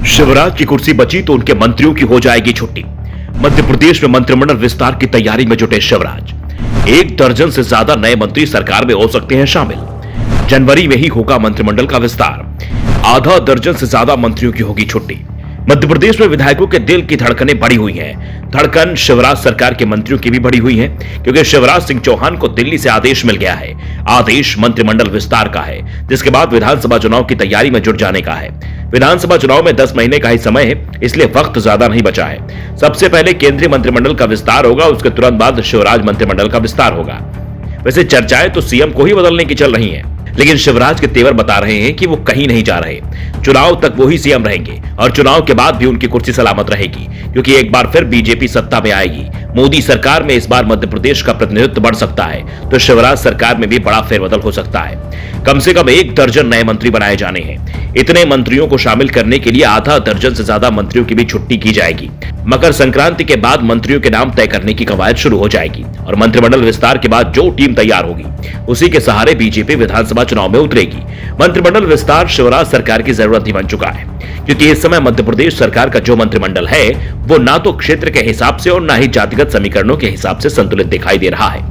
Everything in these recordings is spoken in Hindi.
शिवराज की कुर्सी बची तो उनके मंत्रियों की हो जाएगी छुट्टी। मध्य प्रदेश में मंत्रिमंडल विस्तार की तैयारी में जुटे शिवराज। 1 दर्जन से ज्यादा नए मंत्री सरकार में हो सकते हैं शामिल। जनवरी में ही होगा मंत्रिमंडल का विस्तार। आधा दर्जन से ज्यादा मंत्रियों की होगी छुट्टी। मध्य प्रदेश में विधायकों के दिल की धड़कनें बढ़ी हुई हैं। धड़कन शिवराज सरकार के मंत्रियों की भी बढ़ी हुई है, क्योंकि शिवराज सिंह चौहान को दिल्ली से आदेश मिल गया है। आदेश मंत्रिमंडल विस्तार का है, जिसके बाद विधानसभा चुनाव की तैयारी में जुट जाने का है। विधानसभा चुनाव में 10 महीने का ही समय है, इसलिए वक्त ज्यादा नहीं बचा है। सबसे पहले केंद्रीय मंत्रिमंडल का विस्तार होगा, उसके तुरंत बाद शिवराज मंत्रिमंडल का विस्तार होगा। वैसे चर्चाएं तो सीएम को ही बदलने की चल रही हैं, लेकिन शिवराज के तेवर बता रहे हैं कि वो कहीं नहीं जा रहे। चुनाव तक वो ही सीएम रहेंगे और चुनाव के बाद भी उनकी कुर्सी सलामत रहेगी, क्योंकि एक बार फिर बीजेपी सत्ता में आएगी। मोदी सरकार में इस बार मध्य प्रदेश का प्रतिनिधित्व बढ़ सकता है, तो शिवराज सरकार में भी बड़ा फेरबदल हो सकता है। कम से कम 1 दर्जन नए मंत्री बनाए जाने हैं। इतने मंत्रियों को शामिल करने के लिए आधा दर्जन से ज्यादा मंत्रियों की भी छुट्टी की जाएगी। मकर संक्रांति के बाद मंत्रियों के नाम तय करने की कवायद शुरू हो जाएगी और मंत्रिमंडल विस्तार के बाद जो टीम तैयार होगी, उसी के सहारे बीजेपी विधानसभा चुनाव में उतरेगी। मंत्रिमंडल विस्तार शिवराज सरकार की जरूरत ही बन चुका है, क्योंकि इस समय मध्य प्रदेश सरकार का जो मंत्रिमंडल है, वो ना तो क्षेत्र के हिसाब से और ना ही जातिगत समीकरणों के हिसाब से संतुलित दिखाई दे रहा है।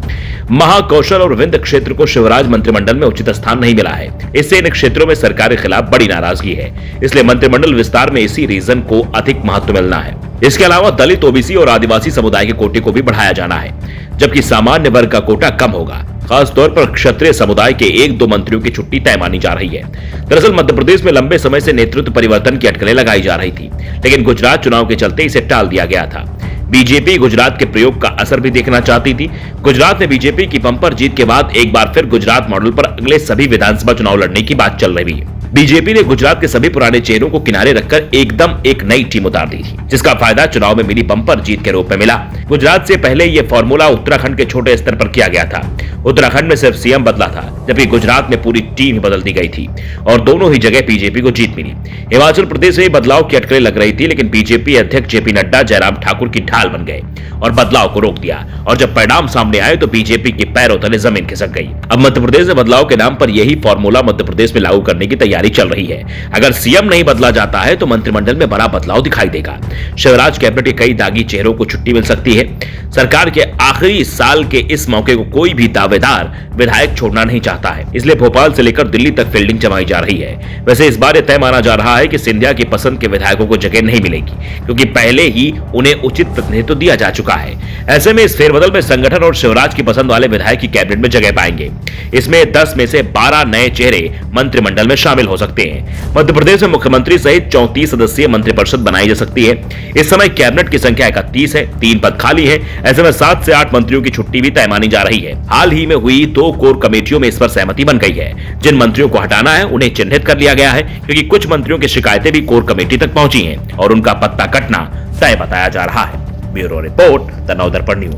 महाकौशल और विंध्य क्षेत्र को शिवराज मंत्रिमंडल में उचित स्थान नहीं मिला है। इससे इन क्षेत्रों में सरकार के खिलाफ बड़ी नाराजगी है, इसलिए मंत्रिमंडल विस्तार में इसी रीजन को अधिक महत्व मिलना है। इसके अलावा दलित, ओबीसी और आदिवासी समुदाय के कोटे को भी बढ़ाया जाना है, जबकि सामान्य वर्ग का कोटा कम होगा। खास तौर पर क्षत्रिय समुदाय के 1-2 मंत्रियों की छुट्टी तय मानी जा रही है। दरअसल मध्य प्रदेश में लंबे समय से नेतृत्व परिवर्तन की अटकलें लगाई जा रही थी, लेकिन गुजरात चुनाव के चलते इसे टाल दिया गया था। बीजेपी गुजरात के प्रयोग का असर भी देखना चाहती थी। गुजरात में बीजेपी की बंपर जीत के बाद एक बार फिर गुजरात मॉडल पर अगले सभी विधानसभा चुनाव लड़ने की बात चल रही है। बीजेपी ने गुजरात के सभी पुराने चेहरों को किनारे रखकर एकदम एक नई टीम उतार दी थी, जिसका फायदा चुनाव में मिली बंपर जीत के रूप में मिला। गुजरात से पहले यह फॉर्मूला उत्तराखंड के छोटे स्तर पर किया गया था। उत्तराखंड में सिर्फ सीएम बदला था, जबकि गुजरात में पूरी टीम ही बदल दी गई थी और दोनों ही जगह बीजेपी को जीत मिली। हिमाचल प्रदेश में बदलाव की अटकलें लग रही थी, लेकिन बीजेपी अध्यक्ष जेपी नड्डा जयराम ठाकुर की ढाल बन गए और बदलाव को रोक दिया, और जब परिणाम सामने आए तो बीजेपी के पैरों तले जमीन खिसक गई। अब मध्य प्रदेश में बदलाव के नाम पर यही फॉर्मूला मध्य प्रदेश में लागू करने की तैयारी चल रही है। अगर सीएम नहीं बदला जाता है तो मंत्रिमंडल में बड़ा बदलाव दिखाई देगा। शिवराज कैबिनेट के कई दागी चेहरों को छुट्टी मिल सकती है। सरकार के आखिरी साल के इस मौके को कोई भी दावेदार विधायक छोड़ना नहीं चाहता है, इसलिए भोपाल से लेकर दिल्ली तक फील्डिंग जमाई जा रही है। वैसे इस बार यह तय माना जा रहा है कि सिंधिया की पसंद के विधायकों को जगह नहीं मिलेगी, क्योंकि पहले ही उन्हें उचित प्रतिनिधित्व दिया जा चुका है। ऐसे में इस फेरबदल में संगठन और शिवराज की पसंद वाले विधायक की कैबिनेट में जगह पाएंगे। इसमें 10 में से 12 नए चेहरे मंत्रिमंडल में शामिल हो सकते हैं। मध्य प्रदेश में मुख्यमंत्री सहित 34 सदस्यीय मंत्रिपरिषद बनाई जा सकती है। इस समय कैबिनेट की संख्या 31 है, 3 पद खाली है। ऐसे में 7 से 8 मंत्रियों की छुट्टी भी तय मानी जा रही है। हाल ही में हुई 2 कोर कमेटियों में इस पर सहमति बन गई है। जिन मंत्रियों को हटाना है उन्हें चिन्हित कर लिया गया है, क्योंकि कुछ मंत्रियों की शिकायतें भी कोर कमेटी तक पहुंची हैं और उनका पत्ता कटना तय बताया जा रहा है। Bureau report, the Navdarpan news.